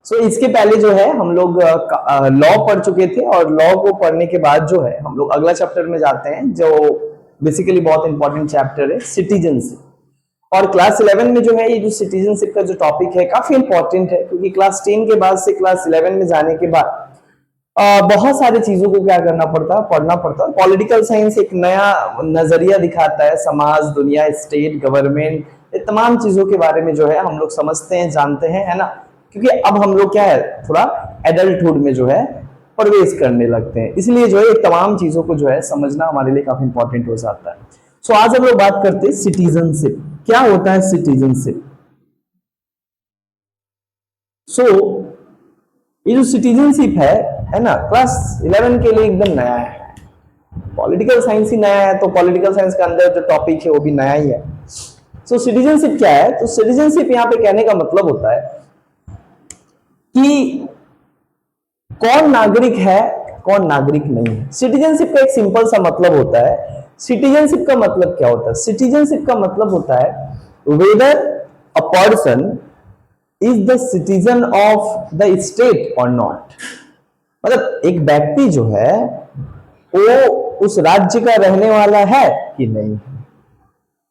इसके पहले जो है हम लोग लॉ पढ़ चुके थे, और लॉ को पढ़ने के बाद जो है हम लोग अगला चैप्टर में जाते हैं, जो बेसिकली बहुत इंपॉर्टेंट चैप्टर है, सिटीजनशिप। और क्लास 11 में जो है ये जो सिटीजनशिप का जो टॉपिक है काफी इंपॉर्टेंट है, क्योंकि क्लास 10 के बाद से क्लास 11 में जाने के बाद बहुत सारी चीजों को क्या करना पड़ता है, पढ़ना पड़ता है। पॉलिटिकल साइंस एक नया नजरिया दिखाता है, समाज, दुनिया, स्टेट, गवर्नमेंट, ये तमाम चीजों के बारे में जो है हम लोग समझते हैं, जानते हैं, है ना। क्योंकि अब हम लोग क्या है, थोड़ा एडल्टहुड में जो है प्रवेश करने लगते हैं, इसलिए जो है ये तमाम चीजों को जो है समझना हमारे लिए काफी इंपॉर्टेंट हो जाता है। आज हम लोग बात करते हैं सिटीजनशिप। क्या होता है सिटीजनशिप? ये जो सिटीजनशिप है ना, क्लास 11 के लिए एकदम नया है। पॉलिटिकल साइंस ही नया है, तो पॉलिटिकल साइंस के अंदर जो टॉपिक है वो भी नया ही है। सिटीजनशिप क्या है? तो सिटीजनशिप यहाँ पे कहने का मतलब होता है कि कौन नागरिक है, कौन नागरिक नहीं है। सिटीजनशिप का एक सिंपल सा मतलब होता है, सिटीजनशिप का मतलब क्या होता है? सिटीजनशिप का मतलब होता है weather a person is the citizen of the state और नॉट। मतलब एक व्यक्ति जो है वो उस राज्य का रहने वाला है कि नहीं,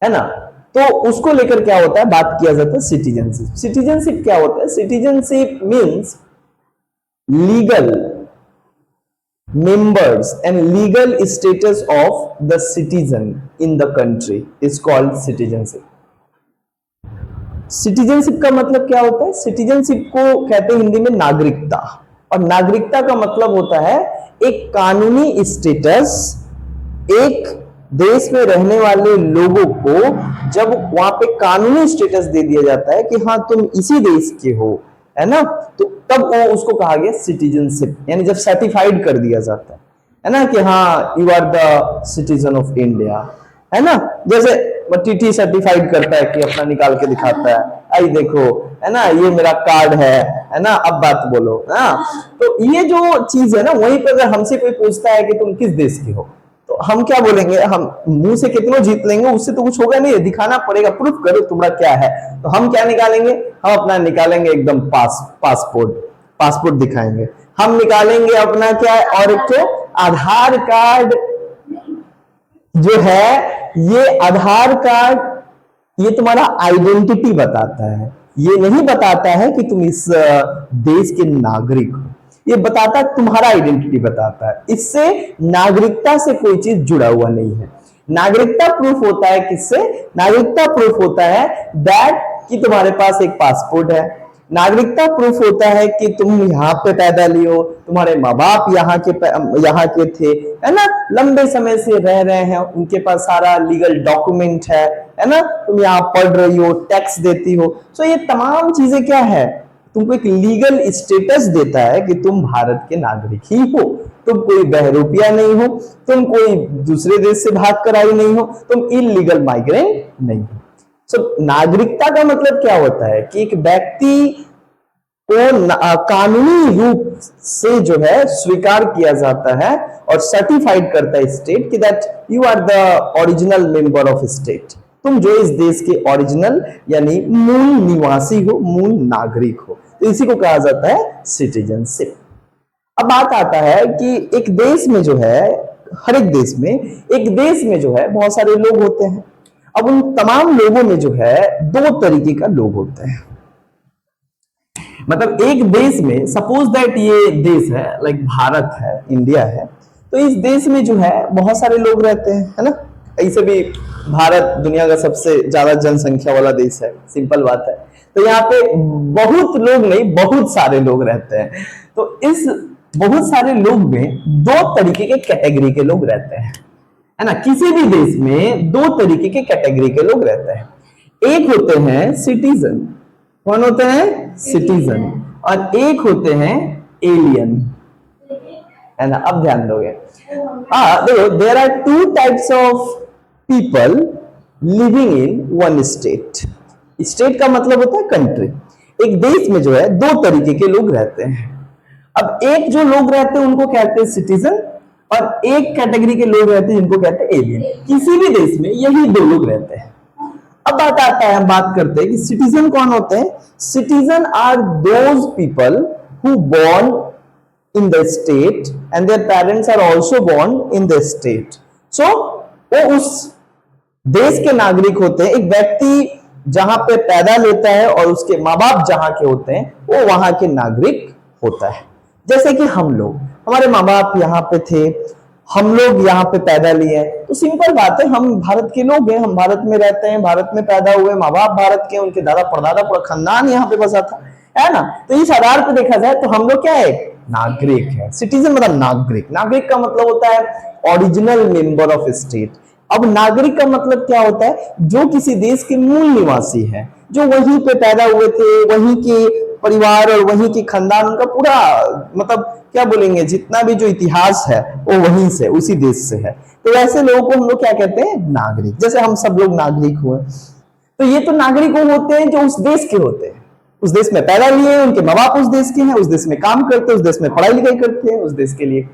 है ना। तो उसको लेकर क्या होता है, बात किया जाता है सिटीजनशिप। सिटीजनशिप क्या होता है? Citizenship means legal members and legal status of the citizen in the country is called citizenship. Citizenship का मतलब क्या होता है? सिटीजनशिप को कहते हैं हिंदी में नागरिकता, और नागरिकता का मतलब होता है एक कानूनी स्टेटस, एक देश में रहने वाले लोगों को जब वहां पे कानूनी स्टेटस दे दिया जाता है कि हाँ तुम इसी देश के हो, है ना, तो तब वो उसको कहा गया सिटीजनशिप, यानी जब सर्टिफाइड कर दिया जाता है ना, कि हाँ you are the citizen of India, है ना। जैसे टीटी सर्टिफाइड करता है कि अपना निकाल के दिखाता है, आई देखो, है ना, ये मेरा कार्ड है ना, अब बात बोलो ना। तो ये जो चीज है ना, वहीं पर अगर हमसे कोई पूछता है कि तुम किस देश के हो, तो हम क्या बोलेंगे? हम मुंह से कितनों जीत लेंगे, उससे तो कुछ होगा नहीं, दिखाना पड़ेगा, प्रूफ करो तुम्हारा क्या है। तो हम क्या निकालेंगे? हम अपना निकालेंगे एकदम पासपोर्ट दिखाएंगे। हम निकालेंगे अपना क्या है, और एक तो आधार कार्ड जो है, ये आधार कार्ड ये तुम्हारा आइडेंटिटी बताता है, ये नहीं बताता है कि तुम इस देश के नागरिक हो, ये बताता है तुम्हारा आइडेंटिटी बताता है। इससे नागरिकता से कोई चीज जुड़ा हुआ नहीं है। नागरिकता प्रूफ होता है किससे? नागरिकता प्रूफ होता है दैट कि तुम्हारे पास एक पासपोर्ट है। नागरिकता प्रूफ होता है कि तुम यहाँ पे पैदा लिए हो, तुम्हारे माँ बाप यहाँ के थे, है ना, लंबे समय से रह रहे हैं, उनके पास सारा लीगल डॉक्यूमेंट है ना, तुम यहाँ पढ़ रही हो, टैक्स देती हो। सो ये तमाम चीजें क्या है, तुमको एक लीगल स्टेटस देता है कि तुम भारत के नागरिक ही हो, तुम कोई बहरूपिया नहीं हो, तुम कोई दूसरे देश से भाग कर आई नहीं हो, तुम इलीगल माइग्रेंट नहीं हो। नागरिकता का मतलब क्या होता है कि एक व्यक्ति को कानूनी रूप से जो है स्वीकार किया जाता है और सर्टिफाइड करता है स्टेट कि that you are the original member of state, तुम जो इस देश के ओरिजिनल यानी मूल निवासी हो, मूल नागरिक हो। तो इसी को कहा जाता है सिटीजनशिप। अब बात आता है कि एक देश में जो है, हर एक देश में, एक देश में जो है बहुत सारे लोग होते हैं। अब उन तमाम लोगों में जो है दो तरीके का लोग होते हैं। मतलब एक देश में, सपोज दैट ये देश है, लाइक भारत है, इंडिया है, तो इस देश में जो है बहुत सारे लोग रहते हैं, है ना। ऐसे भी भारत दुनिया का सबसे ज्यादा जनसंख्या वाला देश है, सिंपल बात है। तो यहाँ पे बहुत लोग नहीं, बहुत सारे लोग रहते हैं। तो इस बहुत सारे लोग में दो तरीके के कैटेगरी के लोग रहते हैं, है ना। किसी भी देश में दो तरीके के कैटेगरी के लोग रहते हैं। एक होते हैं सिटीजन। कौन होते हैं? सिटीजन। और एक होते हैं एलियन, है ना। अब ध्यान दोगे, देखो, there are two types of people living in one state. State का मतलब होता है कंट्री। एक देश में जो है दो तरीके के लोग रहते हैं। अब एक जो लोग रहते हैं उनको कहते हैं सिटीजन, और एक कैटेगरी के लोग रहते हैं जिनको कहते हैं एलियन। किसी भी देश में यही दो लोग रहते हैं। अब बात आता है, हम बात करते हैं कि सिटीजन कौन होते हैं। Citizen are those people who born in the state and their parents are also born in the state. So वो उस देश के नागरिक होते हैं। एक व्यक्ति जहां पे पैदा लेता है और उसके माँ बाप जहां के होते हैं वो वहां के नागरिक होता है। जैसे कि हम लोग, हमारे माँ बाप यहाँ पे थे, हम लोग यहाँ पे पैदा लिए हैं, तो सिंपल बात है, हम भारत के लोग हैं, हम भारत में रहते हैं, भारत में पैदा हुए, माँ बाप भारत के, उनके दादा परदादा पूरा खानदान यहाँ पे बसा था, है ना। तो इस आधार पर देखा जाए तो हम लोग क्या है, नागरिक है। सिटीजन मतलब नागरिक। नागरिक का मतलब होता है ओरिजिनल मेंबर ऑफ स्टेट। अब नागरिक का मतलब क्या होता है, जो किसी देश के मूल निवासी है, जो वहीं पे पैदा हुए थे, वहीं के परिवार और वहीं की खानदान, उनका पूरा मतलब क्या बोलेंगे, जितना भी जो इतिहास है वो वहीं से, उसी देश से है। तो ऐसे लोगों को हम लोग क्या कहते हैं, नागरिक। जैसे हम सब लोग नागरिक हुए, तो ये तो नागरिक वो होते हैं जो उस देश के होते हैं, उस देश में पैदा लिए हैं, उनके माँ बाप उस देश के हैं, उस देश में काम करते हैं, उस देश में पढ़ाई लिखाई करते हैं, उस देश के लिए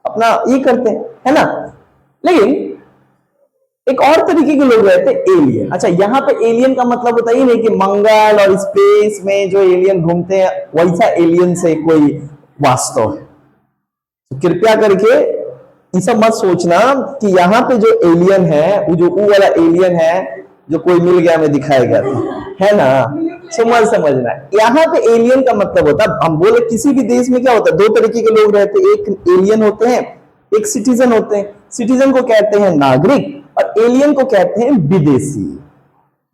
अपना ये करते हैं, है ना। लेकिन एक और तरीके के लोग रहते हैं एलियन। अच्छा, यहाँ पे एलियन का मतलब होता ही नहीं कि मंगल और स्पेस में जो एलियन घूमते हैं वैसा एलियन से कोई वास्तव है। तो कृपया करके ये सब मत सोचना कि यहाँ पे जो एलियन है वो जो वाला एलियन है जो कोई मिल गया में दिखाएगा, है ना। समझना, यहाँ पे एलियन का मतलब होता है, हम बोले किसी भी देश में क्या होता है, दो तरीके के लोग रहते हैं, एक एलियन होते हैं, एक सिटीजन होते हैं। सिटीजन को कहते हैं नागरिक और एलियन को कहते हैं विदेशी।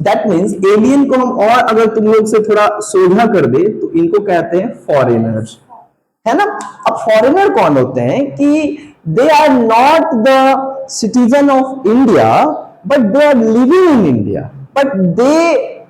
दैट मीन्स एलियन को हम और अगर तुम लोग से थोड़ा सोझा कर दे तो इनको कहते हैं फॉरेनर, है ना। अब फॉरेनर कौन होते हैं कि they are not the citizen of India but they are living in India, but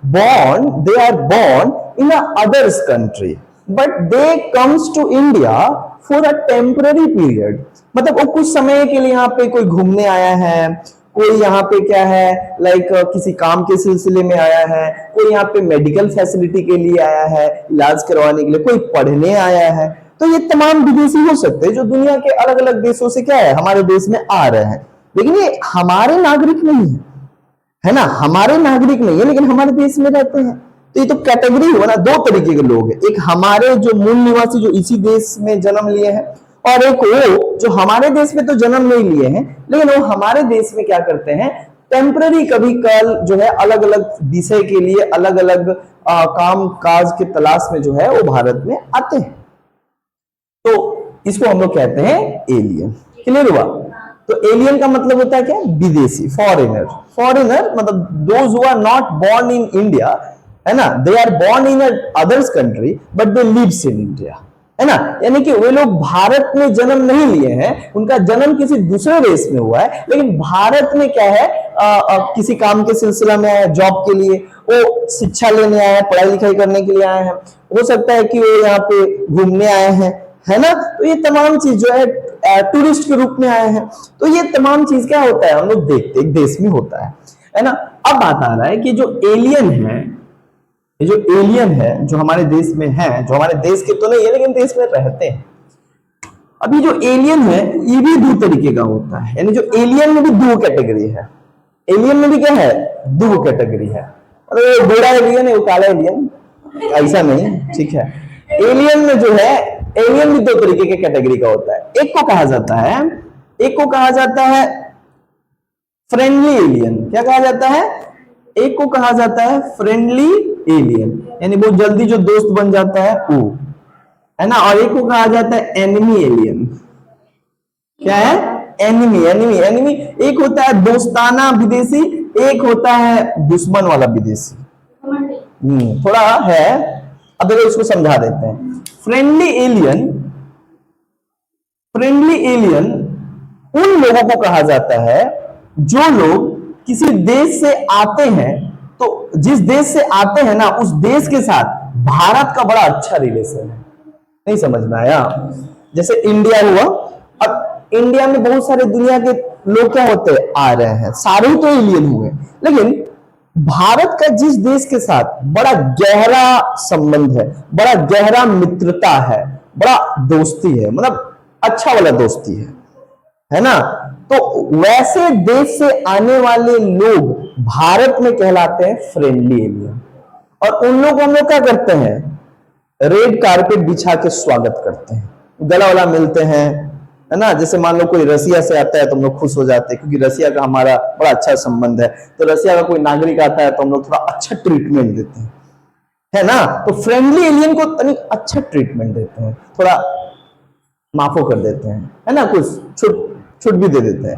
they are born in a others country but they comes to India for a temporary period। मतलब वो कुछ समय के लिए यहाँ पे कोई घूमने आया है, कोई यहाँ पे क्या है लाइक किसी काम के सिलसिले में आया है, कोई यहाँ पे मेडिकल फैसिलिटी के लिए आया है, इलाज करवाने के लिए, कोई पढ़ने आया है। तो ये तमाम विदेशी हो सकते हैं जो दुनिया के अलग अलग देशों से क्या है हमारे देश में आ रहे हैं, लेकिन ये हमारे नागरिक नहीं है ना, हमारे नागरिक नहीं है लेकिन हमारे देश में रहते हैं। तो ये तो कैटेगरी हुआ ना, दो तरीके के लोग हैं, एक हमारे जो मूल निवासी जो इसी देश में जन्म लिए हैं, और एक वो जो हमारे देश में तो जन्म नहीं लिए हैं लेकिन वो हमारे देश में क्या करते हैं, टेम्पररी कभी कल जो है अलग अलग विषय के लिए अलग अलग काम काज के तलाश में जो है वो भारत में आते हैं। तो इसको हम लोग कहते हैं एलियन। क्लियर हुआ। तो एलियन का मतलब होता है क्या, विदेशी, फॉरेनर। फॉरेनर मतलब those who are not born in India, है ना, they are born in others country but they lives in India, है ना। यानी कि वे लोग भारत में जन्म नहीं लिए हैं, उनका जन्म किसी दूसरे देश में हुआ है लेकिन भारत में क्या है किसी काम के सिलसिला में आया, जॉब के लिए, वो शिक्षा लेने आए हैं, पढ़ाई लिखाई करने के लिए आए हैं, हो सकता है कि वो यहाँ पे घूमने आए हैं, है ना। तो ये तमाम चीज जो है टूरिस्ट के रूप में आए हैं। तो ये तमाम चीज क्या होता है हम लोग देखते एक देश में होता है ना। अब बात आ रहा है कि जो एलियन है, ये जो एलियन है जो हमारे देश में है, जो हमारे देश के तो नहीं है लेकिन देश में रहते हैं, अभी जो एलियन है ये भी दो तरीके का होता है, यानी जो एलियन में भी दो कैटेगरी है। एलियन में भी क्या है, दो कैटेगरी है, मतलब गोरा एलियन है वो काला एलियन, ऐसा नहीं, ठीक है। एलियन में जो है, एलियन भी दो तरीके के कैटेगरी का होता है। एक को कहा जाता है फ्रेंडली एलियन। क्या कहा जाता है, एक को कहा जाता है फ्रेंडली एलियन, यानी बहुत जल्दी जो दोस्त बन जाता है वो, है ना। और एक को कहा जाता है एनिमी एलियन। क्या है, एनिमी। एनिमी एक होता है दोस्ताना विदेशी, एक होता है दुश्मन वाला विदेशी। थोड़ा है, अब देखो इसको समझा देते हैं। फ्रेंडली एलियन उन लोगों को कहा जाता है जो लोग किसी देश से आते हैं, तो जिस देश से आते हैं ना उस देश के साथ भारत का बड़ा अच्छा रिलेशन है। नहीं समझ में आया। जैसे इंडिया हुआ, अब इंडिया में बहुत सारे दुनिया के लोग क्या होते हैं, आ रहे हैं, सारे तो एलियन हुए, लेकिन भारत का जिस देश के साथ बड़ा गहरा संबंध है, बड़ा गहरा मित्रता है, बड़ा दोस्ती है, मतलब अच्छा वाला दोस्ती है ना, तो वैसे देश से आने वाले लोग भारत में कहलाते हैं फ्रेंडली एलियन। और उन लोग हम लोग क्या करते हैं, रेड कारपेट बिछा के स्वागत करते हैं, गला वाला मिलते हैं, है ना। जैसे मान लो कोई रसिया से आता है तो हम लोग खुश हो जाते हैं क्योंकि रसिया का हमारा बड़ा अच्छा संबंध है, तो रसिया का कोई नागरिक आता है तो हम लोग थोड़ा अच्छा ट्रीटमेंट देते हैं, है ना। तो फ्रेंडली एलियन को तनिक अच्छा ट्रीटमेंट देते हैं, थोड़ा माफो कर देते हैं, है ना, कुछ छूट भी दे देते हैं।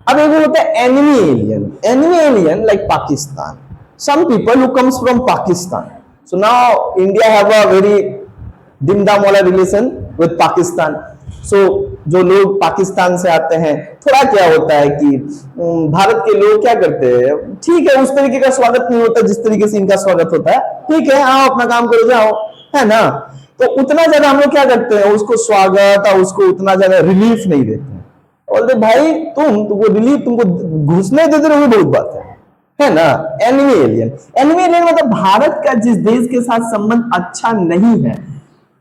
अब एक होता है enemy alien. Enemy alien like Pakistan, some people who comes from Pakistan. So now India have a very dim dam wala relation with Pakistan. So जो लोग पाकिस्तान से आते हैं, थोड़ा क्या होता है कि भारत के लोग क्या करते हैं, ठीक है उस तरीके का स्वागत नहीं होता जिस तरीके से इनका स्वागत होता है, ठीक है आओ अपना काम करो जाओ, है ना। तो उतना ज्यादा हम लोग क्या करते हैं, उसको स्वागत और उसको उतना ज्यादा रिलीफ नहीं देते हैं। बोलते भाई तुमको रिलीफ तुमको घुसने देते रहोगे बहुत बात है ना। एनिमी एलियन, एनिमी एलियन मतलब भारत का जिस देश के साथ संबंध अच्छा नहीं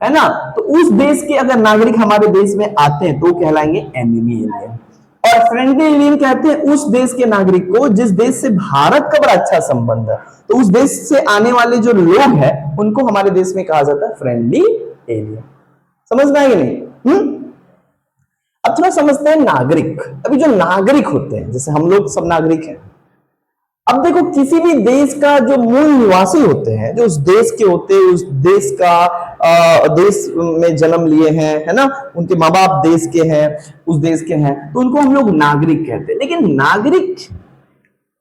है ना, तो उस देश के अगर नागरिक हमारे देश में आते हैं तो कहलाएंगे एनिमी एलियन। और फ्रेंडली एलियन कहते हैं उस देश के नागरिक को जिस देश से भारत का बड़ा अच्छा संबंध है, तो उस देश से आने वाले जो लोग हैं उनको हमारे देश में कहा जाता है फ्रेंडली एलियन। समझ में आएगी नहीं? अब थोड़ा समझते हैं नागरिक। अभी जो नागरिक होते हैं, जैसे हम लोग सब नागरिक हैं। अब देखो किसी भी देश का जो मूल निवासी होते हैं, जो उस देश के होते हैं, उस देश का देश में जन्म लिए हैं, है ना, उनके माँ बाप देश के हैं, उस देश के हैं, तो उनको हम लोग नागरिक कहते हैं। लेकिन नागरिक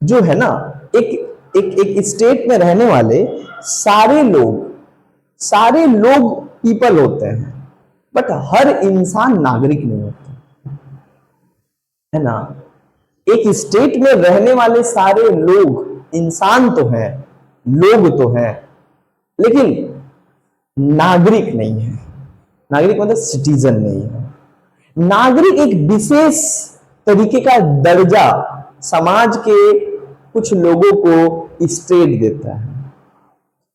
जो है ना, एक स्टेट में रहने वाले सारे लोग पीपल होते हैं, बट हर इंसान नागरिक नहीं होता, है ना। एक स्टेट में रहने वाले सारे लोग इंसान तो हैं, लोग तो हैं, लेकिन नागरिक नहीं है। नागरिक मतलब सिटीजन नहीं है। नागरिक एक विशेष तरीके का दर्जा समाज के कुछ लोगों को स्टेट देता है।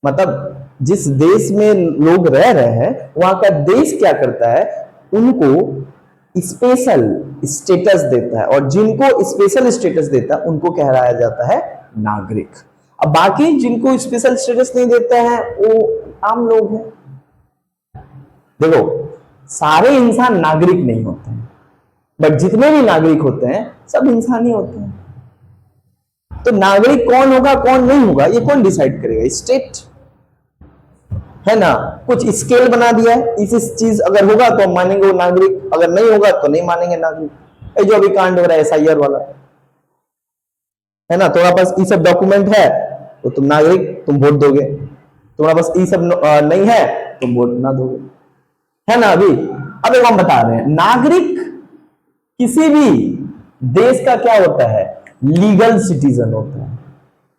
मतलब जिस देश में लोग रह रहे हैं वहां का देश क्या करता है, उनको स्पेशल स्टेटस देता है, और जिनको स्पेशल स्टेटस देता है उनको कहलाया जाता है नागरिक। अब बाकी जिनको स्पेशल स्टेटस नहीं देता है वो आम लोग हैं। देखो सारे इंसान नागरिक नहीं होते हैं, बट जितने भी नागरिक होते हैं सब इंसान ही होते हैं। तो नागरिक कौन होगा कौन नहीं होगा ये कौन डिसाइड करेगा? स्टेट, है ना। कुछ स्केल बना दिया है, इस चीज अगर होगा तो हम मानेंगे वो नागरिक, अगर नहीं होगा तो नहीं मानेंगे नागरिक। ये जो अभी कांड हो रहा है SIR वाला, है ना, तुम्हारे पास ये सब डॉक्यूमेंट है तो तुम नागरिक, तुम वोट दोगे। तुम्हारे पास ये सब नहीं है तुम वोट ना दोगे, है ना। अभी अब एक हम बता रहे हैं, नागरिक किसी भी देश का क्या होता है, लीगल सिटीजन होता है।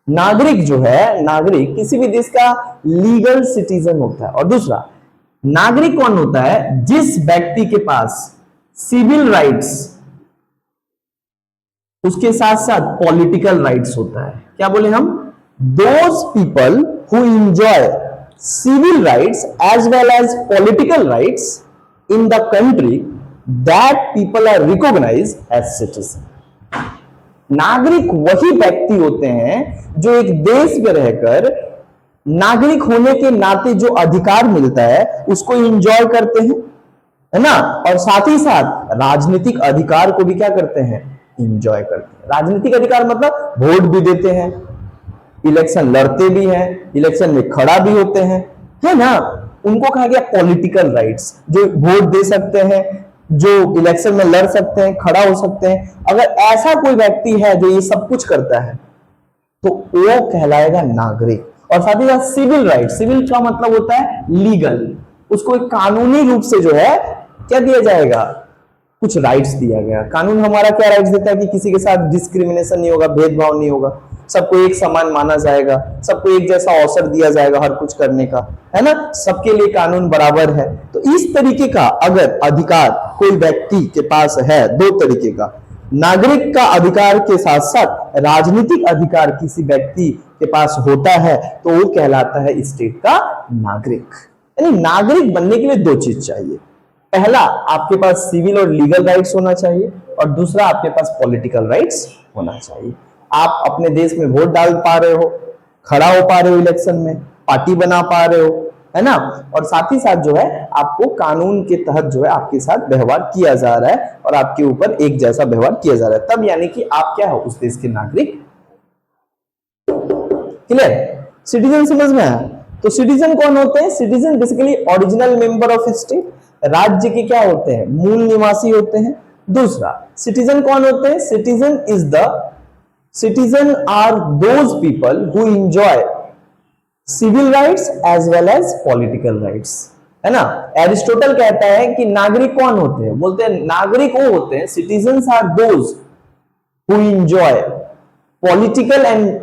नागरिक जो है, नागरिक किसी भी देश का लीगल सिटीजन होता है। और दूसरा, नागरिक कौन होता है? जिस व्यक्ति के पास सिविल राइट्स उसके साथ साथ पॉलिटिकल राइट्स होता है। क्या बोले हम? Those people who enjoy civil rights as well as political rights in the country, that people are recognised as citizen. नागरिक वही व्यक्ति होते हैं जो एक देश में रहकर नागरिक होने के नाते जो अधिकार मिलता है उसको एंजॉय करते हैं, है ना। और साथ ही साथ राजनीतिक अधिकार को भी क्या करते हैं? एंजॉय करते हैं। राजनीतिक अधिकार मतलब वोट भी देते हैं, इलेक्शन लड़ते भी हैं, इलेक्शन में खड़ा भी होते हैं, है ना। उनको कहा गया पॉलिटिकल राइट्स, जो वोट दे सकते हैं, जो इलेक्शन में लड़ सकते हैं, खड़ा हो सकते हैं। अगर ऐसा कोई व्यक्ति है जो ये सब कुछ करता है तो वो कहलाएगा नागरिक। और साथ ही साथ सिविल राइट, सिविल का मतलब होता है लीगल, उसको एक कानूनी रूप से जो है क्या दिया जाएगा, कुछ राइट्स दिया गया। कानून हमारा क्या राइट्स देता है कि किसी के साथ डिस्क्रिमिनेशन नहीं होगा, भेदभाव नहीं होगा, सबको एक समान माना जाएगा, सबको एक जैसा अवसर दिया जाएगा हर कुछ करने का, है ना। सबके लिए कानून बराबर है। तो इस तरीके का अगर अधिकार कोई व्यक्ति के पास है, दो तरीके का, नागरिक का अधिकार के साथ साथ राजनीतिक अधिकार किसी व्यक्ति के पास होता है तो वो कहलाता है स्टेट का नागरिक। यानी नागरिक बनने के लिए दो चीज चाहिए, पहला, आपके पास सिविल और लीगल राइट्स होना चाहिए, और दूसरा आपके पास पॉलिटिकल राइट्स होना चाहिए। आप अपने देश में वोट डाल पा रहे हो, खड़ा हो पा रहे हो इलेक्शन में, पार्टी बना पा रहे हो, है ना, और साथ ही साथ जो है आपको कानून के तहत जो है आपके साथ व्यवहार किया जा रहा है और आपके ऊपर एक जैसा व्यवहार किया जा रहा है, तब यानी कि आप क्या हो, उस देश के नागरिक। क्लियर? सिटीजन समझ में आया? तो सिटीजन कौन होते हैं? Citizen basically original member of state, राज्य के क्या होते हैं, मूल निवासी होते हैं। दूसरा, सिटीजन कौन होते हैं? Citizen are those people who enjoy civil rights as well as political rights, है ना। एरिस्टोटल कहता है कि नागरिक कौन होते हैं, बोलते हैं नागरिक वो होते हैं, citizens are those who enjoy political and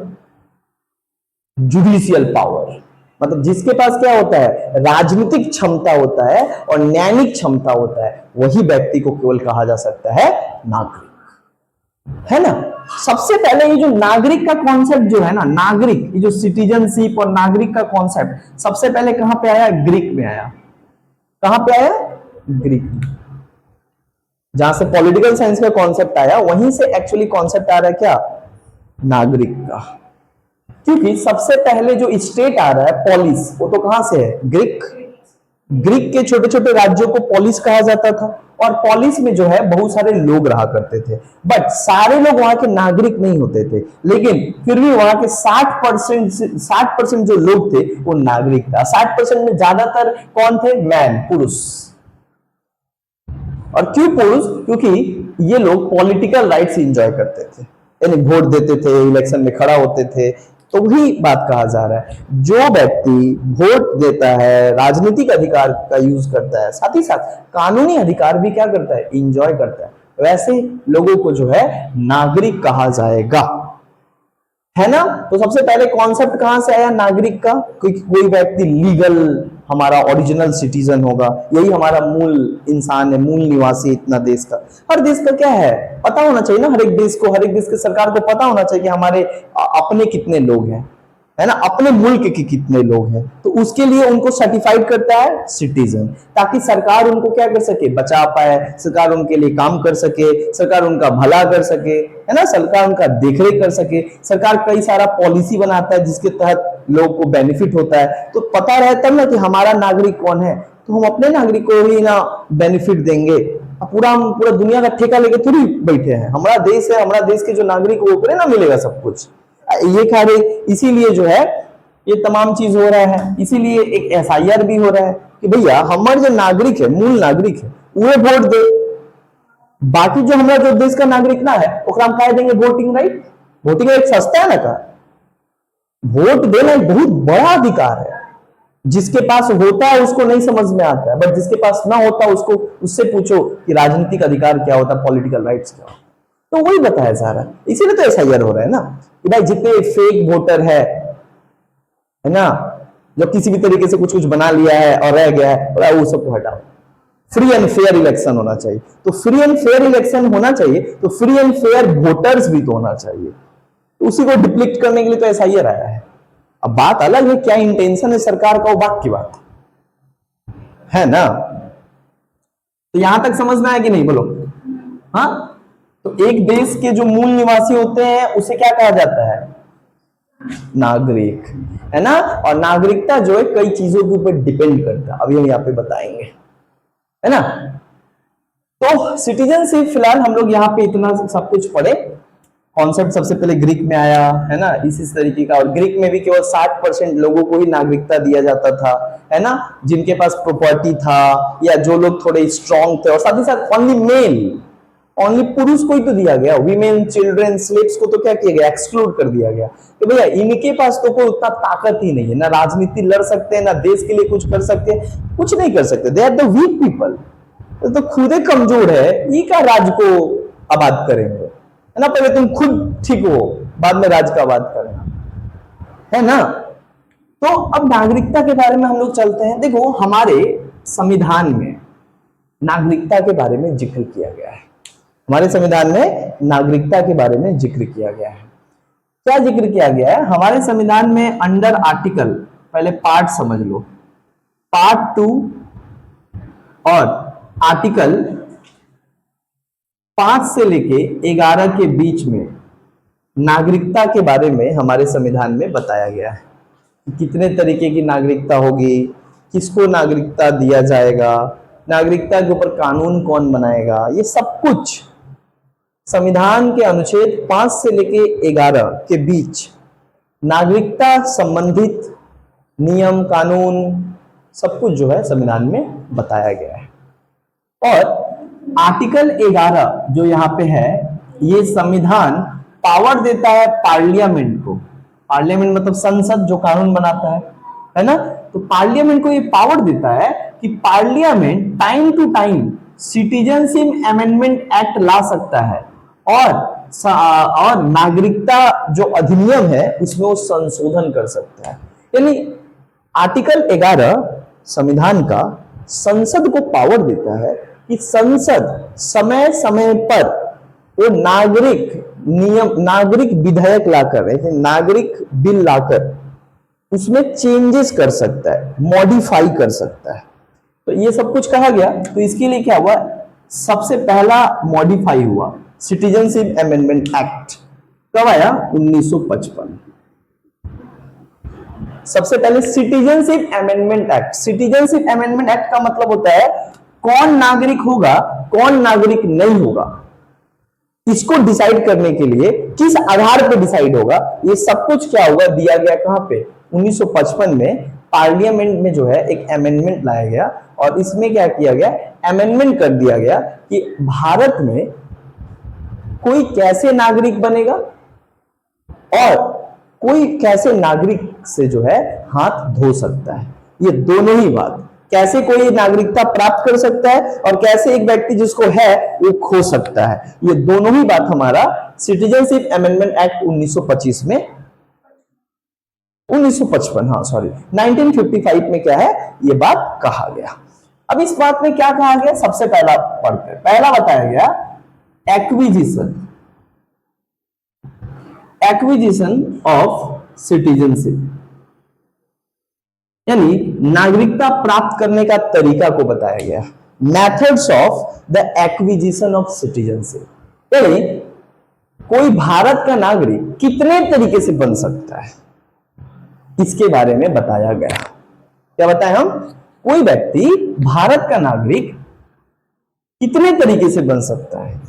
judicial power, मतलब जिसके पास क्या होता है, राजनीतिक क्षमता होता है और न्यायिक क्षमता होता है, वही व्यक्ति को केवल कहा जा सकता है नागरिक, है ना। सबसे पहले ये जो नागरिक का कॉन्सेप्ट जो है ना, नागरिक, ये जो सिटीजनशिप और नागरिक का कॉन्सेप्ट सबसे पहले कहां पे आया? ग्रीक में आया। कहां पे आया? ग्रीक में। जहां से पॉलिटिकल साइंस का कॉन्सेप्ट आया, वहीं से एक्चुअली कॉन्सेप्ट आ रहा है क्या, नागरिक का। क्योंकि सबसे पहले जो स्टेट आ रहा है पॉलिस, वो तो कहां से है? ग्रीक। ग्रीक के छोटे छोटे राज्यों को पॉलिस कहा जाता था, और पॉलिस में जो है बहुत सारे लोग रहा करते थे, बट सारे लोग वहां के नागरिक नहीं होते थे, लेकिन फिर भी वहां के 60% जो लोग थे वो नागरिक था। 60% में ज्यादातर कौन थे? मैन, पुरुष। और क्यों पुरुष? क्योंकि ये लोग पॉलिटिकल राइट्स एंजॉय करते थे, यानी वोट देते थे, इलेक्शन में खड़ा होते थे। तो वही बात कहा जा रहा है, जो व्यक्ति वोट देता है, राजनीतिक अधिकार का यूज करता है, साथ ही साथ कानूनी अधिकार भी क्या करता है, एंजॉय करता है, वैसे लोगों को जो है नागरिक कहा जाएगा, है ना। तो सबसे पहले कॉन्सेप्ट कहां से आया नागरिक का? कोई व्यक्ति लीगल हमारा ओरिजिनल सिटीजन होगा, यही हमारा मूल इंसान है, मूल निवासी इतना देश का। हर देश का क्या है पता होना चाहिए ना, हर एक देश को, हर एक देश की सरकार को पता होना चाहिए कि हमारे अपने कितने लोग हैं, है ना, अपने मुल्क के कितने लोग हैं। तो उसके लिए उनको सर्टिफाइड करता है सिटीजन, ताकि सरकार उनको क्या कर सके, बचा पाए, सरकार उनके लिए काम कर सके, सरकार उनका भला कर सके, है ना, सरकार उनका देखरेख कर सके। सरकार कई सारा पॉलिसी बनाता है जिसके तहत लोगों को बेनिफिट होता है। तो पता रहता है ना कि हमारा नागरिक कौन है, तो हम अपने नागरिक को ही ना बेनिफिट देंगे। पूरा दुनिया का ठेका लेके थोड़ी बैठे हैं, हमारा देश है, हमारा देश के जो नागरिक वो ना मिलेगा सब कुछ, ये खा रहे। इसीलिए जो है ये तमाम चीज हो रहा है, इसीलिए एक एसआईआर भी हो रहा है कि भैया हमारे जो नागरिक है, मूल नागरिक है, वो वोट दे, बाकी जो हमारा जो देश का नागरिक ना है ओकरा हम कह देंगे वोटिंग राइट। वोटिंग राइट सस्ता है ना का, वोट देना एक बहुत बड़ा अधिकार है, जिसके पास होता है उसको नहीं समझ में आता है, बट जिसके पास ना होता उसको, उससे पूछो कि राजनीतिक अधिकार क्या होता है, पॉलिटिकल राइट्स क्या होता है, तो वही बताया जा रहा है। इसीलिए तो एसआईआर हो रहा है ना कि भाई जितने फेक वोटर है ना, जो किसी भी तरीके से कुछ कुछ बना लिया है और रह गया है, वो सबको हटाओ। फ्री एंड फेयर इलेक्शन होना चाहिए, तो फ्री एंड फेयर इलेक्शन होना चाहिए, तो फ्री एंड फेयर वोटर्स भी तो होना चाहिए, तो उसी को डिप्लीट करने के लिए तो एसआईआर आया है। अब बात अलग है क्या इंटेंशन है सरकार का, वो बात की बात है ना। तो यहां तक समझ में आया कि नहीं, बोलो हाँ। तो एक देश के जो मूल निवासी होते हैं उसे क्या कहा जाता है, नागरिक, है ना। और नागरिकता जो है कई चीजों के ऊपर डिपेंड करता है, अभी हम यहाँ पे बताएंगे, है ना। तो सिटीजनशिप फिलहाल हम लोग यहाँ पे इतना सब कुछ पढ़े। कॉन्सेप्ट सबसे पहले ग्रीक में आया, है ना, इस तरीके का, और ग्रीक में भी केवल 60% लोगों को ही नागरिकता दिया जाता था, है ना, जिनके पास प्रॉपर्टी था या जो लोग थोड़े स्ट्रांग थे, और साथ ही साथ ओनली मेल, ओनली पुरुष को ही तो दिया गया, वीमेन, चिल्ड्रन, स्लेव्स को तो क्या किया गया, एक्सक्लूड कर दिया गया कि भैया इनके पास तो कोई उतना ताकत ही नहीं है, ना राजनीति लड़ सकते हैं, ना देश के लिए कुछ कर सकते हैं, कुछ नहीं कर सकते, they are the weak people, तो खुद ही कमजोर है, ये का राज को आबाद करेंगे, है ना। पहले तुम खुद ठीक हो, बाद में राज का आबाद करना, है ना। तो अब नागरिकता के बारे में हम लोग चलते हैं। देखो हमारे संविधान में नागरिकता के बारे में जिक्र किया गया है, हमारे संविधान में नागरिकता के बारे में जिक्र किया गया है। क्या जिक्र किया गया है हमारे संविधान में? अंडर आर्टिकल, पहले पार्ट समझ लो, पार्ट 2 और आर्टिकल 5 से लेके 11 के बीच में नागरिकता के बारे में हमारे संविधान में बताया गया है कि कितने तरीके की नागरिकता होगी, किसको नागरिकता दिया जाएगा, नागरिकता के ऊपर कानून कौन बनाएगा, ये सब कुछ संविधान के अनुच्छेद 5 से लेके 11 के बीच नागरिकता संबंधित नियम कानून सब कुछ जो है संविधान में बताया गया है। और आर्टिकल 11 जो यहाँ पे है, ये संविधान पावर देता है पार्लियामेंट को। पार्लियामेंट मतलब संसद जो कानून बनाता है ना, तो पार्लियामेंट को ये पावर देता है कि parliament time to time citizenship amendment act ला सकता है और नागरिकता जो अधिनियम है उसमें वो संशोधन कर सकता है। यानी आर्टिकल 11 संविधान का संसद को पावर देता है कि संसद समय समय पर वो नागरिक विधेयक लाकर, नागरिक बिल लाकर उसमें चेंजेस कर सकता है, मॉडिफाई कर सकता है। तो ये सब कुछ कहा गया। तो इसके लिए क्या हुआ, सबसे पहला मॉडिफाई हुआ सिटीजनशिप अमेंडमेंट एक्ट। कब आया? 1955। सबसे पहले citizenship amendment act. Citizenship amendment act का मतलब होता है कौन नागरिक होगा, कौन नागरिक नहीं होगा, इसको डिसाइड करने के लिए किस आधार पे डिसाइड होगा, ये सब कुछ क्या होगा दिया गया। कहां पे? 1955 में पार्लियामेंट में जो है एक अमेंडमेंट लाया गया और इसमें क्या किया गया, अमेंडमेंट कर दिया गया कि भारत में कोई कैसे नागरिक बनेगा और कोई कैसे नागरिक से जो है हाथ धो सकता है। ये दोनों ही बात, कैसे कोई नागरिकता प्राप्त कर सकता है और कैसे एक व्यक्ति जिसको है वो खो सकता है, ये दोनों ही बात हमारा सिटीजनशिप अमेंडमेंट एक्ट 1955 में 1955 में क्या है, ये बात कहा गया। अब इस बात में क्या कहा गया, सबसे पहला पढ़ते हैं। पहला बताया गया एक्विजिशन ऑफ सिटीजनशिप, यानी नागरिकता प्राप्त करने का तरीका को बताया गया। Methods of the acquisition of citizenship, यानी कोई भारत का नागरिक कितने तरीके से बन सकता है, इसके बारे में बताया गया। क्या बताएं हम? कोई व्यक्ति भारत का नागरिक कितने तरीके से बन सकता है।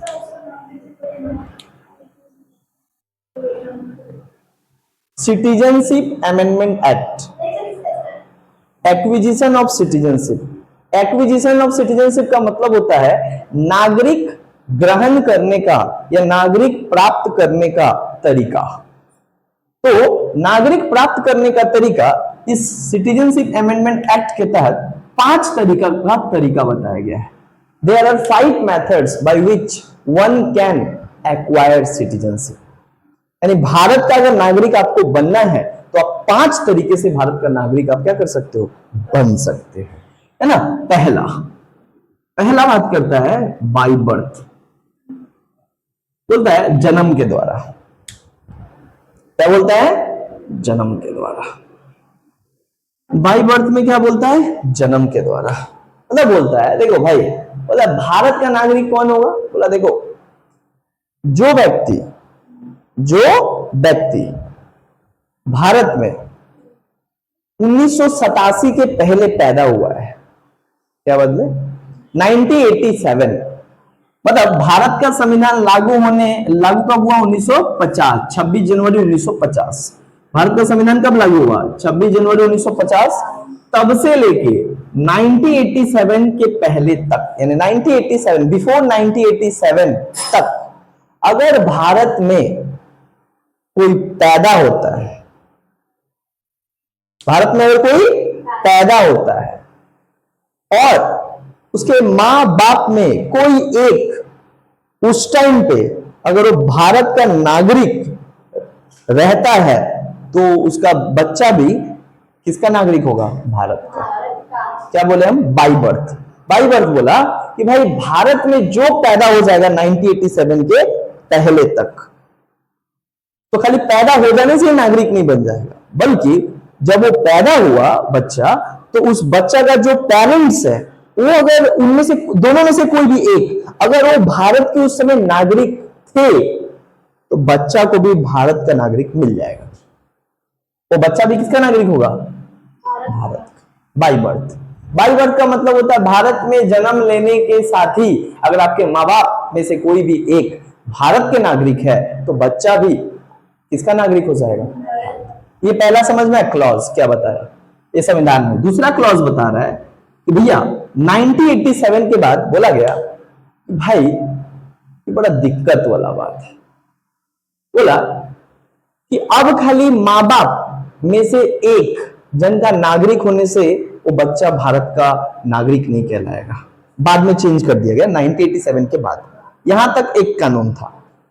Citizenship amendment act, acquisition of citizenship. Acquisition of citizenship का मतलब होता है नागरिक ग्रहण करने का या नागरिक प्राप्त करने का तरीका। तो नागरिक प्राप्त करने का तरीका इस सिटीजनशिप अमेंडमेंट एक्ट के तहत 5 तरीका बताया गया है। There are 5 methods by which one can acquire citizenship, यानी भारत का अगर नागरिक आपको बनना है तो आप 5 तरीके से भारत का नागरिक आप क्या कर सकते हो, बन सकते हैं, है ना। पहला बात करता है बाय बर्थ, बोलता है जन्म के द्वारा। क्या बोलता है? जन्म के द्वारा। बाय बर्थ में क्या बोलता है? जन्म के द्वारा। मतलब बोलता है, देखो भाई, बोला भारत का नागरिक कौन होगा, बोला देखो जो व्यक्ति भारत में 1987 के पहले पैदा हुआ है, क्या बदले 1987, मतलब भारत का संविधान लागू कब हुआ? 1950, 26 जनवरी 1950। भारत का संविधान कब लागू हुआ? 26 जनवरी 1950। तब से लेके 1987 के पहले तक, यानी 1987 बिफोर 1987 तक अगर भारत में कोई पैदा होता है, भारत में अगर कोई पैदा होता है और उसके मां बाप में कोई एक उस टाइम पे अगर वो भारत का नागरिक रहता है तो उसका बच्चा भी किसका नागरिक होगा? भारत का। क्या बोले हम? By birth. बाय बर्थ बोला कि भाई भारत में जो पैदा हो जाएगा 1987 के पहले तक, तो खाली पैदा हो जाने से नागरिक नहीं बन जाएगा, बल्कि जब वो पैदा हुआ बच्चा, तो उस बच्चा का जो पेरेंट्स है वो अगर उनमें से दोनों में से कोई भी एक अगर वो भारत के उस समय नागरिक थे तो बच्चा को भी भारत का नागरिक मिल जाएगा। वो बच्चा भी किसका नागरिक होगा? Bharat. By birth. By birth का मतलब होता है भारत में जन्म लेने के साथ ही अगर आपके माँ बाप में से कोई भी एक भारत के नागरिक है तो बच्चा भी किसका नागरिक हो जाएगा? ये पहला समझ में क्लॉज क्या बताया ये संविधान में। दूसरा क्लॉज बता रहा है कि भैया 1987 के बाद बोला गया कि भाई ये बड़ा दिक्कत वाला बात है। बोला कि अब खाली माँ बाप में से एक जन का नागरिक होने से वो बच्चा भारत का नागरिक नहीं कहलाएगा। बाद में चेंज कर दिया गया 1987 के बाद। यहां तक एक कानून था।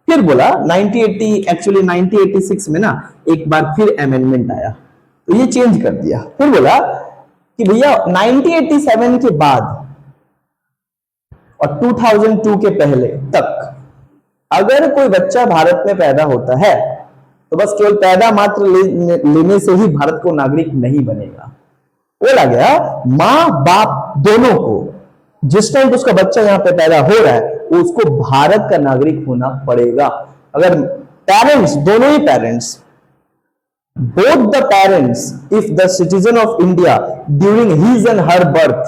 फिर बोला 1986 में ना एक बार फिर अमेंडमेंट आया तो ये चेंज कर दिया। फिर बोला कि भैया 1987 के बाद और 2002 के पहले तक अगर कोई बच्चा भारत में पैदा होता है तो बस केवल पैदा मात्र लेने से ही भारत को नागरिक नहीं बनेगा। बोला गया मां बाप दोनों को जिस टाइम उसका बच्चा यहां पे पैदा हो रहा है उसको भारत का नागरिक होना पड़ेगा। अगर पेरेंट्स दोनों ही parents both the parents if the citizen of India during his and her birth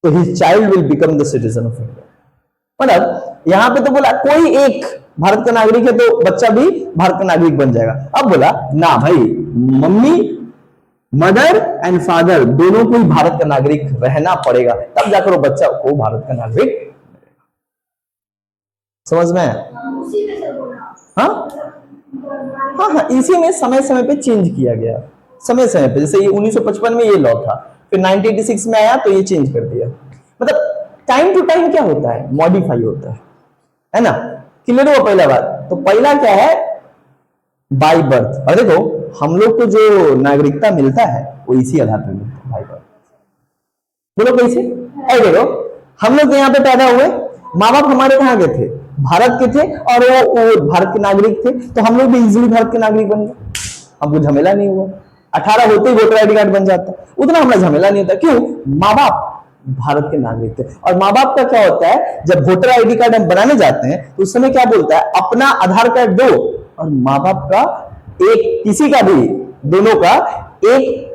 so his child will become the citizen of India। मतलब यहां पे तो बोला कोई एक भारत का नागरिक है तो बच्चा भी भारत का नागरिक बन जाएगा। अब बोला ना भाई मम्मी मदर एंड फादर दोनों को ही भारत का नागरिक रहना पड़ेगा तब जाकर वो बच्चा को भारत का नागरिक समझ में? हाँ हाँ हाँ इसी में समय समय पे चेंज किया गया समय समय पे। जैसे ये 1955 में ये लॉ था फिर 1986 में आया तो ये चेंज कर दिया। मतलब टाइम टू टाइम क्या होता है मॉडिफाई होता है ना। क्लियर हुआ पहला बात। तो पहला क्या है बाय बर्थ। और देखो हम लोग को जो नागरिकता मिलता है वो इसी आधार पर मिलता है बाय बर्थ। बोलो कैसे? ऐसे देखो हम लोग यहाँ पे पैदा हुए माँ बाप हमारे कहाँ के थे? भारत के थे और वो भारत के नागरिक थे तो हम लोग भी इजीली भारत के नागरिक बन गए। हमको झमेला नहीं हुआ। 18 होते ही वोटर आईडी कार्ड बन जाता उतना हमारा झमेला नहीं होता। क्यों? माँ बाप भारत के नागरिक थे। और माँ बाप का क्या होता है जब वोटर आईडी कार्ड हम बनाने जाते हैं तो उस समय क्या बोलता है अपना आधार कार्ड दो और माँ बाप का एक किसी का भी दोनों का एक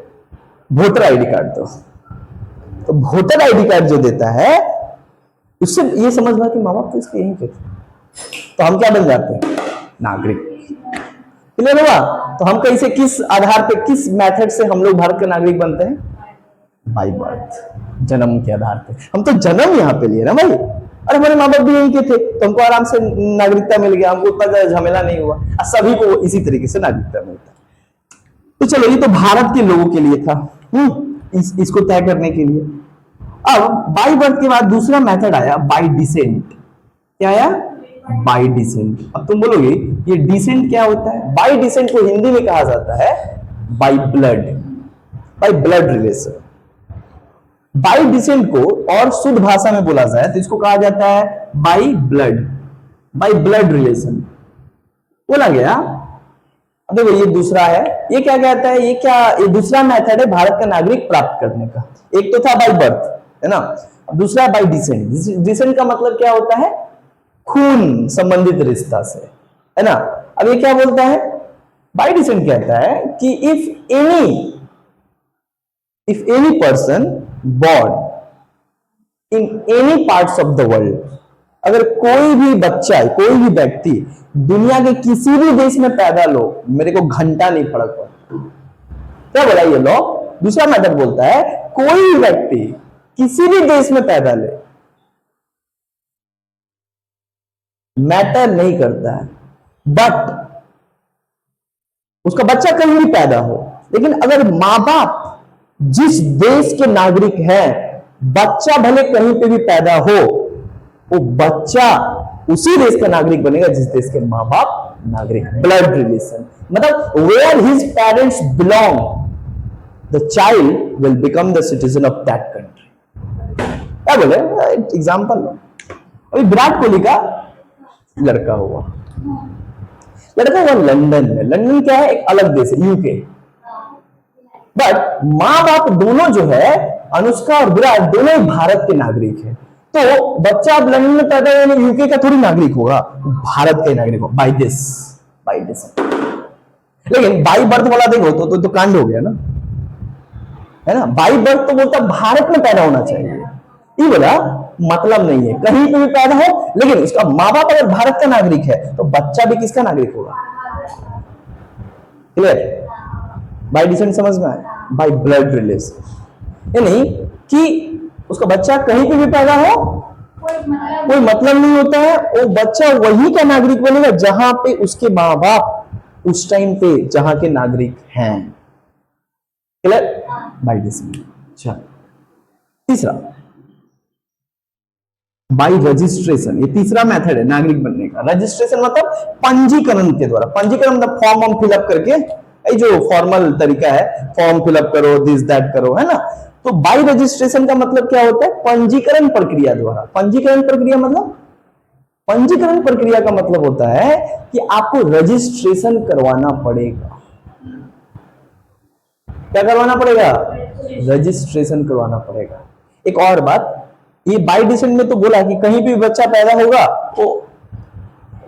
वोटर आईडी कार्ड दो। तो वोटर आईडी कार्ड जो देता है उससे ये समझना कि माँ बाप तो इसके यहीं पे थे तो हम क्या बन जाते हैं नागरिक। क्लियर हुआ? तो हम कैसे किस आधार पे किस मेथड से हम लोग भारत के नागरिक बनते हैं? बाय बर्थ जन्म के आधार पे। हम तो जन्म यहाँ पे लिए ना भाई। और हमारे माँ बाप भी यहीं के थे तो हमको आराम से नागरिकता मिल गया। हमको उतना ज्यादा झमेला नहीं हुआ और सभी को इसी तरीके से नागरिकता मिलता है। तो चलो ये तो भारत के लोगों के लिए था इसको तय करने के लिए। अब बाय बर्थ के बाद दूसरा मेथड आया बाय डिसेंट। क्या आया? Bye decent. अब तुम बोलोगे ये डिसेंट क्या होता है? बाय डिसेंट को हिंदी में कहा जाता है by blood relation. Bye decent को और शुद्ध भाषा में बोला जाए तो इसको कहा जाता है बाय ब्लड रिलेशन। बोला गया अब देखो ये दूसरा है। ये क्या कहता है? ये दूसरा मेथड है भारत का नागरिक प्राप्त करने का। एक तो था बाय बर्थ है ना। दूसरा बाय डिसेंट। डिसेंट का मतलब क्या होता है? खून संबंधित रिश्ता से है ना। अब ये क्या बोलता है? बाय डिसेंट कहता है कि if any person born in any parts of the world, अगर कोई भी बच्चा कोई भी व्यक्ति दुनिया के किसी भी देश में पैदा लो मेरे को घंटा नहीं फर्क पड़ता। क्या बोला ये लॉ? दूसरा मेथड बोलता है कोई भी व्यक्ति किसी भी देश में पैदा ले मैटर नहीं करता है बट उसका बच्चा कहीं भी पैदा हो लेकिन अगर मां बाप जिस देश के नागरिक हैं बच्चा भले कहीं पे भी पैदा हो वो बच्चा उसी देश का नागरिक बनेगा जिस देश के मां बाप नागरिक। ब्लड रिलेशन मतलब where his parents belong the child will become the citizen of that country. क्या बोले एग्जांपल लो। अभी विराट कोहली का लड़का हुआ लंदन में। लंदन क्या है? एक अलग देश है यूके। बट मां बाप दोनों जो है अनुष्का और विराट दोनों ही भारत के नागरिक हैं। तो बच्चा अब लंदन में पैदा हुआ यूके का थोड़ी नागरिक होगा, भारत का नागरिक होगा बाई दिस। लेकिन बाई बर्थ वाला देखो तो कांड हो गया ना, है ना। बाई बर्थ तो बोलता भारत में पैदा होना चाहिए, ये बोला मतलब नहीं है, कहीं पे भी पैदा हो, लेकिन उसका माँ बाप अगर भारत का नागरिक है तो बच्चा भी किसका नागरिक होगा? क्लियर? बाई डिसेंट समझ में आया? बाई ब्लड रिलेशन, यानी कि उसका बच्चा कहीं पे भी पैदा हो कोई मतलब नहीं होता है, वो बच्चा वही का नागरिक बनेगा जहां पे उसके माँ बाप उस टाइम पे जहां के नागरिक हैं। क्लियर? By descent. अच्छा, तीसरा बाई रजिस्ट्रेशन, ये तीसरा मेथड है नागरिक बनने का। रजिस्ट्रेशन मतलब पंजीकरण के द्वारा, पंजीकरण मतलब फॉर्म फिलअप करके, ये जो फॉर्मल तरीका है, फॉर्म फिलअप करो, दिस दैट करो, है ना। तो बाई रजिस्ट्रेशन का मतलब क्या होता है? पंजीकरण प्रक्रिया द्वारा। पंजीकरण प्रक्रिया मतलब, पंजीकरण प्रक्रिया का मतलब होता है कि आपको रजिस्ट्रेशन करवाना पड़ेगा। क्या करवाना पड़ेगा? रजिस्ट्रेशन करवाना पड़ेगा। एक और बात, ये बाई डिसेंट में तो बोला कि कहीं भी बच्चा पैदा होगा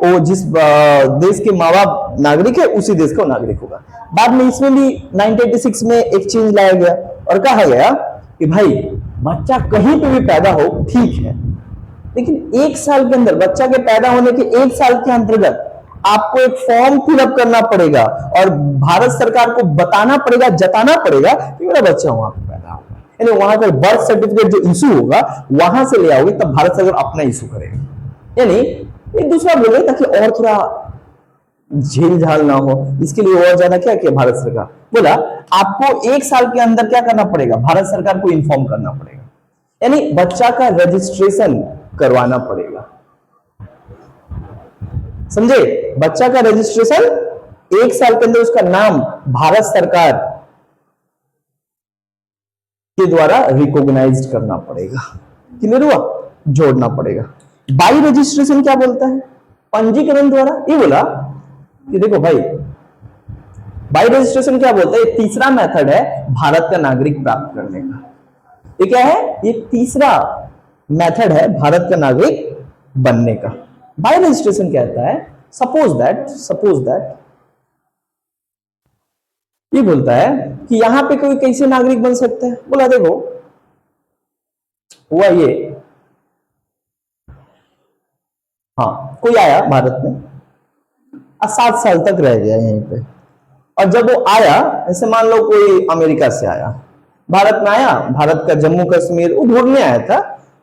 वो जिस देश के माँ बाप नागरिक है उसी देश का नागरिक होगा। बाद में इसमें भी 1986 में एक चेंज लाया गया और कहा गया कि भाई बच्चा कहीं पे भी पैदा हो ठीक है, लेकिन एक साल के अंदर, बच्चा के पैदा होने के एक साल के अंतर्गत आपको एक फॉर्म फिलअप करना पड़ेगा और भारत सरकार को बताना पड़ेगा, जताना पड़ेगा कि मेरा बच्चा वहां पे पैदा होगा। यानी वहां का बर्थ सर्टिफिकेट जो इशू होगा वहां से ले आओगे, तब भारत सरकार अपना इशू करेगा। यानी एक दूसरा बोले ताकि और थोड़ा झील झाल ना हो, इसके लिए और ज्यादा क्या किया भारत सरकार, बोला आपको एक साल के अंदर क्या करना पड़ेगा, भारत सरकार को इन्फॉर्म करना पड़ेगा, यानी बच्चा का रजिस्ट्रेशन करवाना पड़ेगा। समझे? बच्चा का रजिस्ट्रेशन एक साल के अंदर उसका नाम भारत सरकार के द्वारा रिकॉग्नाइज्ड करना पड़ेगा। क्लियर हुआ? जोड़ना पड़ेगा। बाई रजिस्ट्रेशन क्या बोलता है? पंजीकरण द्वारा। ये बोला कि देखो भाई, बाई रजिस्ट्रेशन क्या बोलता है? ये तीसरा मेथड है भारत का नागरिक प्राप्त करने का। ये क्या है? ये तीसरा मेथड है भारत का नागरिक बनने का। बाई रजिस्ट्रेशन कहता है सपोज दैट ये बोलता है कि यहां पे कोई कैसे नागरिक बन सकता है। बोला देखो हुआ ये, हाँ कोई आया भारत में 7 साल तक रह गया यहीं पे, और जब वो आया, ऐसे मान लो कोई अमेरिका से आया, भारत में आया, भारत का जम्मू कश्मीर वो ढूंढने आया था,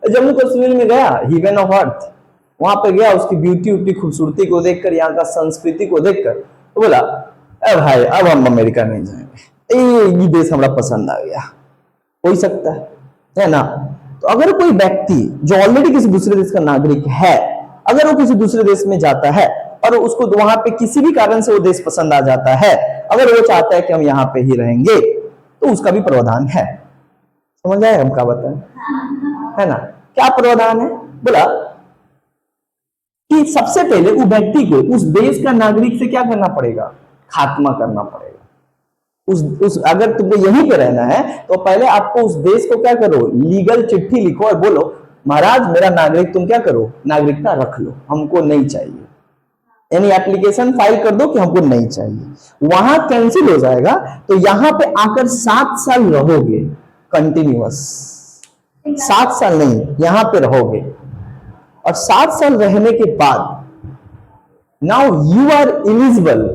जम्मू कश्मीर में गया, हेवन ऑफ अर्थ, वहां पे गया, उसकी ब्यूटी खूबसूरती को देखकर, यहाँ का संस्कृति को देखकर तो बोला अरे भाई अब हम अमेरिका नहीं जाएंगे, ये देश हमारा पसंद आ गया। हो ही सकता है ना। तो अगर कोई व्यक्ति जो ऑलरेडी किसी दूसरे देश का नागरिक है, अगर वो किसी दूसरे देश में जाता है और उसको वहां पे किसी भी कारण से वो देश पसंद आ जाता है, अगर वो चाहता है कि हम यहाँ पे ही रहेंगे, तो उसका भी प्रावधान है। समझ आए हम क्या बताएं, है ना। क्या प्रावधान है? बोला कि सबसे पहले उस व्यक्ति को उस देश का नागरिक से क्या करना पड़ेगा? खात्मा करना पड़ेगा। उस अगर तुमको यहीं पे रहना है तो पहले आपको उस देश को क्या करो, लीगल चिट्ठी लिखो और बोलो महाराज मेरा नागरिक तुम क्या करो, नागरिकता रख लो, हमको नहीं चाहिए। यानी एप्लीकेशन फाइल कर दो कि हमको नहीं चाहिए। वहां कैंसिल हो जाएगा, तो यहां पे आकर 7 साल रहोगे कंटिन्यूअस, 7 साल नहीं, यहां पे रहोगे, और 7 साल रहने के बाद now you are eligible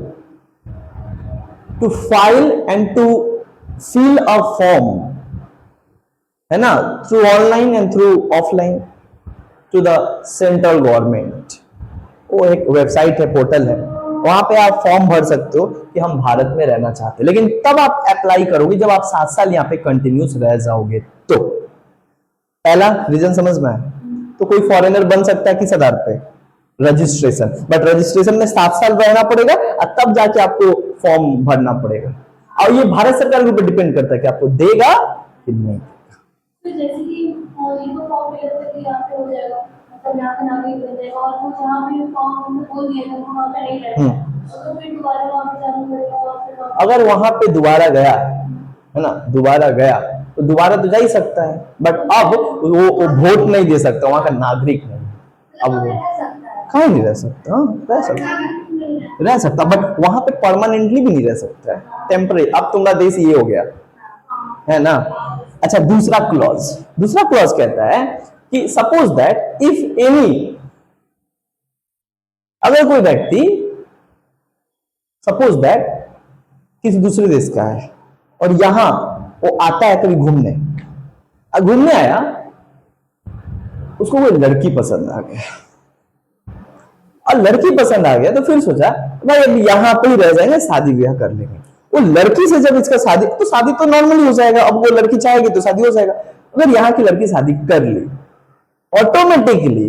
to file and to fill a form, है ना, through online and through offline to the central government. वो एक वेबसाइट है, पोर्टल है, वहां पे आप फॉर्म भर सकते हो कि हम भारत में रहना चाहते हैं, लेकिन तब आप अप्लाई करोगे जब आप 7 साल यहाँ पे कंटिन्यूस रह जाओगे। तो पहला रीजन समझ में आया। तो कोई फॉरेनर बन सकता है किस आधार पे? रजिस्ट्रेशन, बट रजिस्ट्रेशन में 7 साल रहना पड़ेगा और तब जाके आपको फॉर्म भरना पड़ेगा, और ये भारत सरकार के ऊपर डिपेंड करता है कि आपको देगा कि नहीं। तो जैसे कि ये तो फॉर्म फिलअप करके यहाँ पे हो जाएगा, मतलब यहाँ का नागरिक बन जाएगा, और वो जहाँ भी फॉर्म बोल दिया था वहाँ पे नहीं रहेगा, तो फिर दोबारा वहाँ पे जाना पड़ेगा। और फिर अगर वहां पे दोबारा गया, है ना, दोबारा गया तो दोबारा तो जा ही सकता है, बट अब वो वोट नहीं दे सकता, वहां का नागरिक नहीं। अब वो कहीं नहीं रह सकता, रह सकता बट वहां पे परमानेंटली भी नहीं रह सकता है, टेम्परेरी। अब तुम्हारा देश ये हो गया है ना। अच्छा, दूसरा क्लॉज कहता है कि सपोज दैट इफ एनी, अगर कोई व्यक्ति सपोज दैट किसी दूसरे देश का है और यहां वो आता है कभी घूमने आया, उसको कोई लड़की पसंद आ गया, और लड़की पसंद आ गया तो फिर सोचा भाई अब यहाँ पे ही रह जाएंगे, शादी ब्याह कर लेंगे। वो लड़की से जब इसका शादी तो नॉर्मली हो जाएगा, अब वो लड़की चाहेगी तो शादी हो जाएगा। अगर यहाँ की लड़की शादी कर ली, ऑटोमेटिकली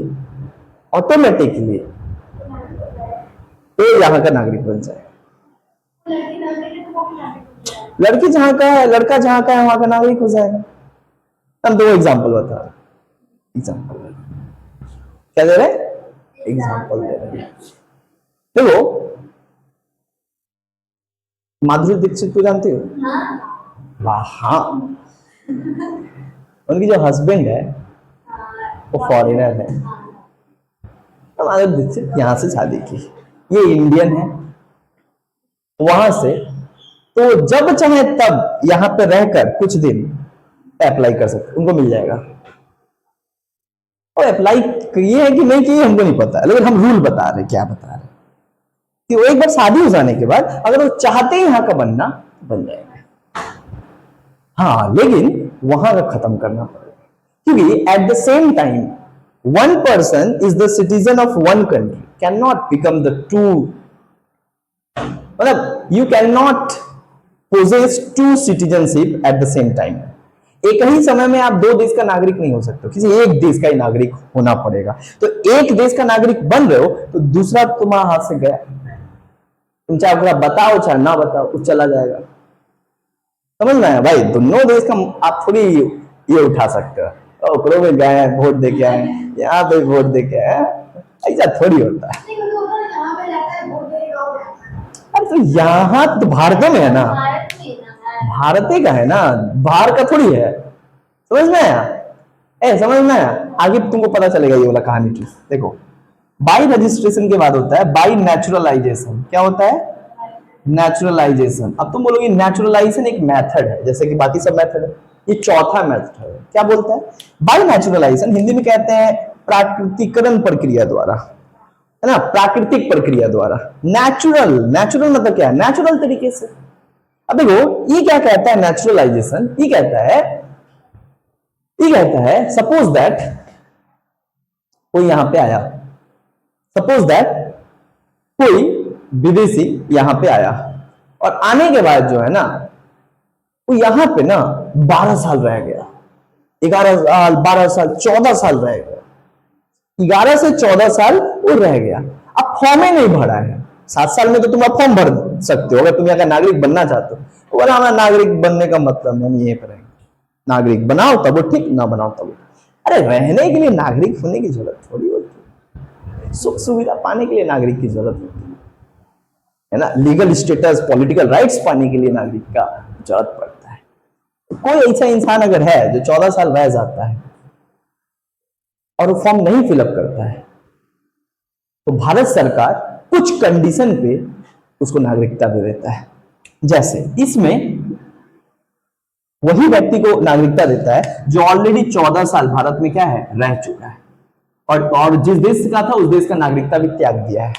तो यहाँ का नागरिक बन जाएगा। लड़की जहां का है, लड़का जहां का है, वहां का नागरिक हो जाएगा। हम दो एग्जाम्पल बता रहे, क्या दे रहे, एग्जाम्पल दे रहे। देखो, माधुरी दीक्षित को जानती हो? हाँ, उनकी जो हस्बैंड है वो फॉरेनर है। तो माधुरी दीक्षित यहां से शादी की, ये इंडियन है वहां से, तो जब चाहे तब यहां पे रहकर कुछ दिन अप्लाई कर सकते, उनको मिल जाएगा। और अप्लाई किए है कि नहीं किए हमको नहीं पता, लेकिन हम रूल बता रहे, क्या बता रहे कि वो एक बार शादी हो जाने के बाद अगर वो चाहते हैं यहां का बनना, बन जाएगा। हाँ, लेकिन वहां का खत्म करना पड़ेगा, क्योंकि at the same time one person is the citizen of one country, can not become the two, मतलब you can not possess two citizenship at the same time. एक ही समय में आप दो देश का नागरिक नहीं हो सकते, किसी एक देश का ही नागरिक होना पड़ेगा। तो एक देश का नागरिक बन रहे हो तो दूसरा तुम्हारा हाथ से गया, तुम चाहे पूरा बताओ चाहे ना बताओ, वो चला जाएगा। समझ में आया भाई, दोनों देश का आप थोड़ी ये उठा सकते हो, ओकरो में गए वोट दे के आए, यहाँ पे वोट दे के आए, ऐसा थोड़ी होता है। अरे तो यहाँ तो भारत में है ना, भारत का है ना, बाहर का थोड़ी है। समझ में आया? समझ में आया? आगे तुमको पता चलेगा ये वाला कहानी की। देखो, बाई रजिस्ट्रेशन के बाद होता है बाई नेचुरलाइजेशन। क्या होता है? नेचुरलाइजेशन। अब तुम बोलोगे नेचुरलाइजेशन एक मेथड है जैसे कि बाकी सब मेथड है, ये चौथा मेथड है। क्या बोलता है? बाई नेचुरलाइजेशन हिंदी में कहते हैं प्राकृतिकरण प्रक्रिया द्वारा, है ना, प्राकृतिक प्रक्रिया द्वारा। नेचुरल मतलब क्या है? नेचुरल तरीके से। अब देखो, ये क्या कहता है नेचुरलाइजेशन? ये कहता है सपोज दैट कोई यहां पे आया, सपोज दैट कोई विदेशी यहां पे आया और आने के बाद जो है ना, वो यहां पे ना 12 साल रह गया, 11 साल, 12 साल, 14 साल रह गया, 11 से 14 साल वो रह गया। अब फॉर्म ही नहीं भरा है। 7 साल में तो तुम फॉर्म भर सकते हो अगर तुम यहाँ का नागरिक बनना चाहते हो। तो बोला हमारा नागरिक बनने का मतलब हम यहीं पर रहेंगे, नागरिक बनाओ तब वो ठीक, ना बनाओ तब वो। अरे रहने के लिए नागरिक होने की जरूरत थोड़ी होती है, सुख सुविधा पाने के लिए नागरिक की जरूरत होती है ना, लीगल स्टेटस, पॉलिटिकल राइट्स पाने के लिए नागरिक का जरूरत पड़ता है। तो कोई ऐसा इंसान अगर है जो 14 साल रह जाता है और वो फॉर्म नहीं फिलअप करता है, तो भारत सरकार कुछ कंडीशन पे उसको नागरिकता दे देता है। जैसे इसमें वही व्यक्ति को नागरिकता देता है जो ऑलरेडी 14 साल भारत में क्या है, रह चुका है, और जिस देश का था उस देश का नागरिकता भी त्याग दिया है,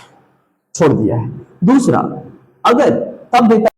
छोड़ दिया है। दूसरा, अगर तब देता